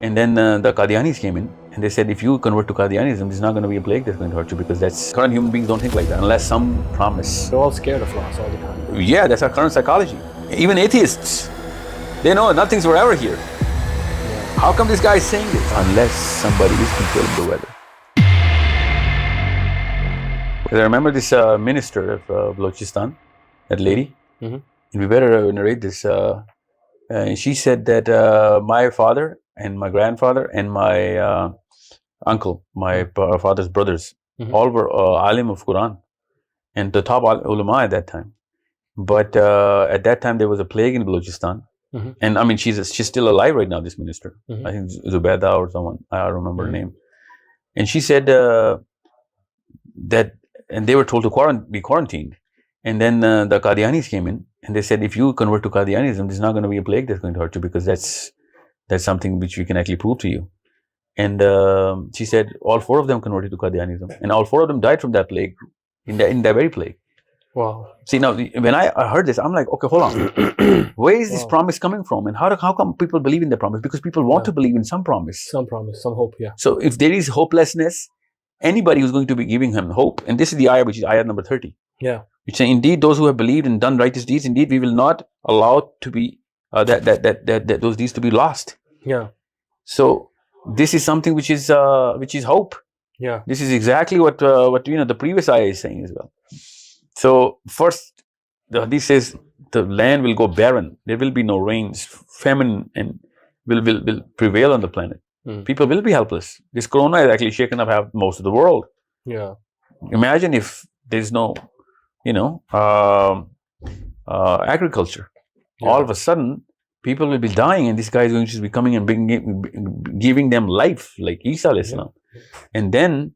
And then the Qadianis came in and they said, if you convert to Qadianism, there's not going to be a plague that's going to hurt you, because that's current human beings don't think like that unless some promise. They're all scared of loss all the time. Yeah, that's our current psychology. Even atheists, they know nothing's forever here. Yeah. How come this guy is saying this? Unless somebody is controlling the weather. Because I remember this minister of Balochistan, that lady, and we better narrate this. She said that my father and my grandfather and my uncle, my father's brothers, all were alim of Quran and the top ulama at that time. But at that time there was a plague in Balochistan, and I mean she's still alive right now. This minister, I think Zubaida or someone, I don't remember her name, and she said that, and they were told to be quarantined, and then the Qadianis came in and they said, if you convert to Qadianism, there's not going to be a plague that's going to hurt you, because that's something which we can actually prove to you. And she said all four of them converted to Qadianism, and all four of them died from that plague, in that very plague. Wow. See, now when I heard this, I'm like, okay, hold on. Where is this promise coming from? And how come people believe in the promise? Because people want to believe in some promise. Some promise, some hope, yeah. So if there is hopelessness, anybody who's going to be giving him hope, and this is the ayah, which is ayah number 30. Yeah. Which say, indeed, those who have believed and done righteous deeds, indeed, we will not allow to be that those deeds to be lost. Yeah. So this is something which is hope. Yeah. This is exactly what the previous ayah is saying as well. So first, the hadith says the land will go barren. There will be no rains. Famine and will prevail on the planet. People will be helpless. This corona is actually shaken up most of the world. Yeah. Imagine if there's no, agriculture. Yeah. All of a sudden, people will be dying, and this guy is going to be coming and giving them life, like Isa alayhi salam. And then,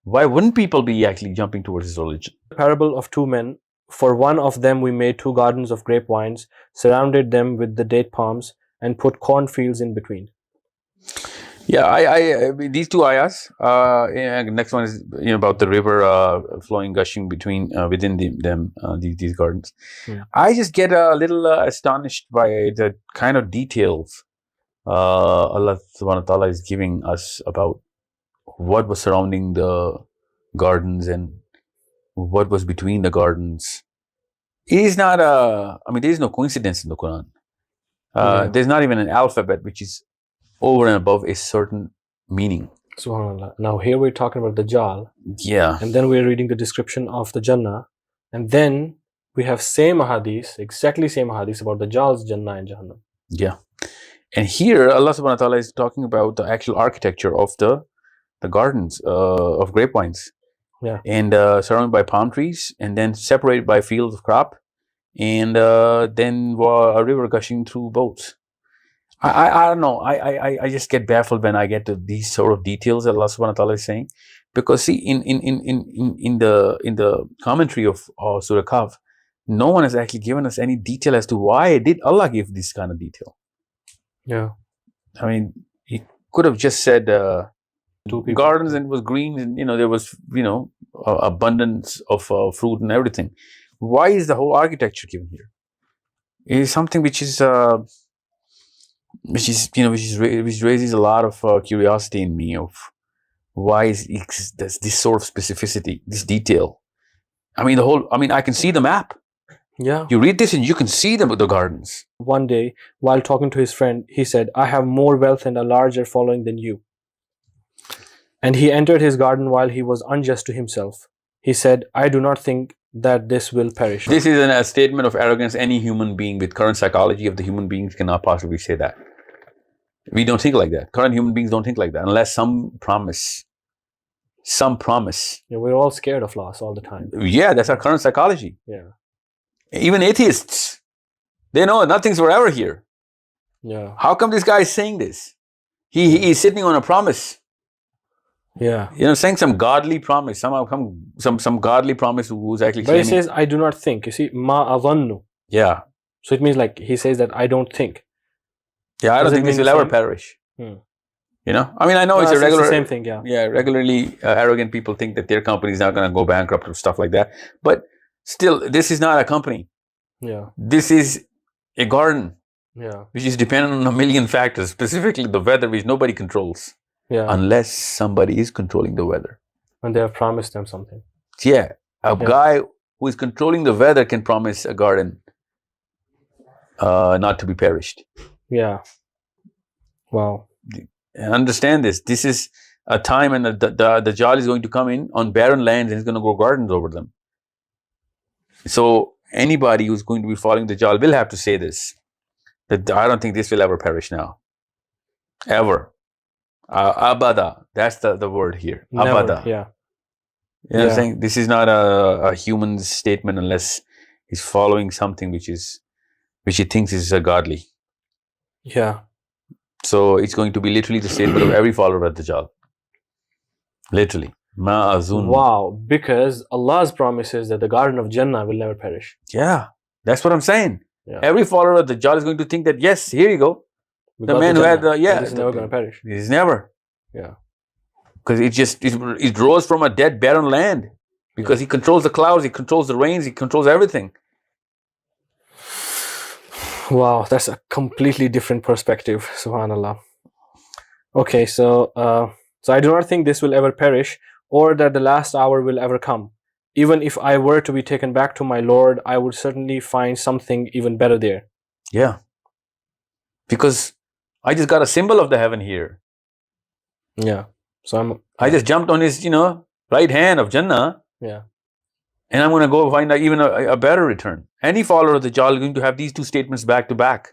why wouldn't people be actually jumping towards his religion? Parable of two men. For one of them we made two gardens of grapevines, surrounded them with the date palms, and put cornfields in between. Yeah, I these two ayahs. Next one is about the river flowing, gushing within these gardens. I just get a little astonished by the kind of details Allah subhanahu wa ta'ala is giving us about what was surrounding the gardens and what was between the gardens. It is not there is no coincidence in the Quran. There's not even an alphabet which is over and above a certain meaning. Subhanallah. Now here we're talking about Dajjal. Yeah. And then we're reading the description of the Jannah. And then we have exactly same hadith about Dajjal's Jannah and Jahannam. Yeah. And here Allah subhanahu wa ta'ala is talking about the actual architecture of the gardens of grapevines. Yeah. And surrounded by palm trees, and then separated by fields of crop, and then a river gushing through boats. I don't know. I just get baffled when I get to these sort of details that Allah subhanahu wa ta'ala is saying. Because see, in the commentary of Surah Al-Kahf, no one has actually given us any detail as to why did Allah give this kind of detail. Yeah. I mean, he could have just said gardens, and it was green, and there was abundance of fruit and everything. Why is the whole architecture given here? It is something which raises a lot of curiosity in me of why is this sort of specificity, this detail. I mean, I can see the map. Yeah. You read this and you can see the gardens. One day, while talking to his friend, he said, I have more wealth and a larger following than you. And he entered his garden while he was unjust to himself. He said, I do not think that this will perish. This is a statement of arrogance. Any human being with current psychology of the human beings cannot possibly say that. We don't think like that. Current human beings don't think like that unless some promise. Yeah, we're all scared of loss all the time. Yeah, that's our current psychology. Yeah. Even atheists, they know nothing's forever here. Yeah. How come this guy is saying this? He is sitting on a promise. Yeah. Saying some godly promise, some godly promise who's actually But he says, I do not think. You see, ma adhannu. Yeah. So it means like he says that I don't think. Yeah, I don't think this will ever perish. I mean, I know it's the same thing, yeah. Yeah, regularly arrogant people think that their company is not going to go bankrupt or stuff like that. But still, this is not a company. Yeah. This is a garden. Yeah. which is dependent on a million factors, specifically the weather, which nobody controls. Yeah. Unless somebody is controlling the weather. And they have promised them something. Yeah. A guy who is controlling the weather can promise a garden not to be perished. Yeah. Wow. And understand this. This is a time when the Dajjal is going to come in on barren lands and he's going to grow gardens over them. So anybody who's going to be following the Dajjal will have to say this. That I don't think this will ever perish now. Ever. Abada. That's the word here. Never. Abada. Yeah. You know what I'm saying? This is not a human statement unless he's following something which he thinks is godly. Yeah. So it's going to be literally the statement of every follower of Dajjal. Literally. Ma'azun. Wow. Because Allah's promise is that the Garden of Jannah will never perish. Yeah. That's what I'm saying. Yeah. Every follower of Dajjal is going to think that, yes, here you go. The man who had this is never going to perish. He's never. Yeah. Because it rose from a dead, barren land. Because he controls the clouds, he controls the rains, he controls everything. Wow, that's a completely different perspective. Subhanallah. Okay, so I do not think this will ever perish, or that the last hour will ever come. Even if I were to be taken back to my Lord, I would certainly find something even better there. Yeah. Because I just got a symbol of the heaven here. Yeah. So I just jumped on his, right hand of Jannah. Yeah. And I'm going to go find even a better return. Any follower of the Dajjal is going to have these two statements back to back.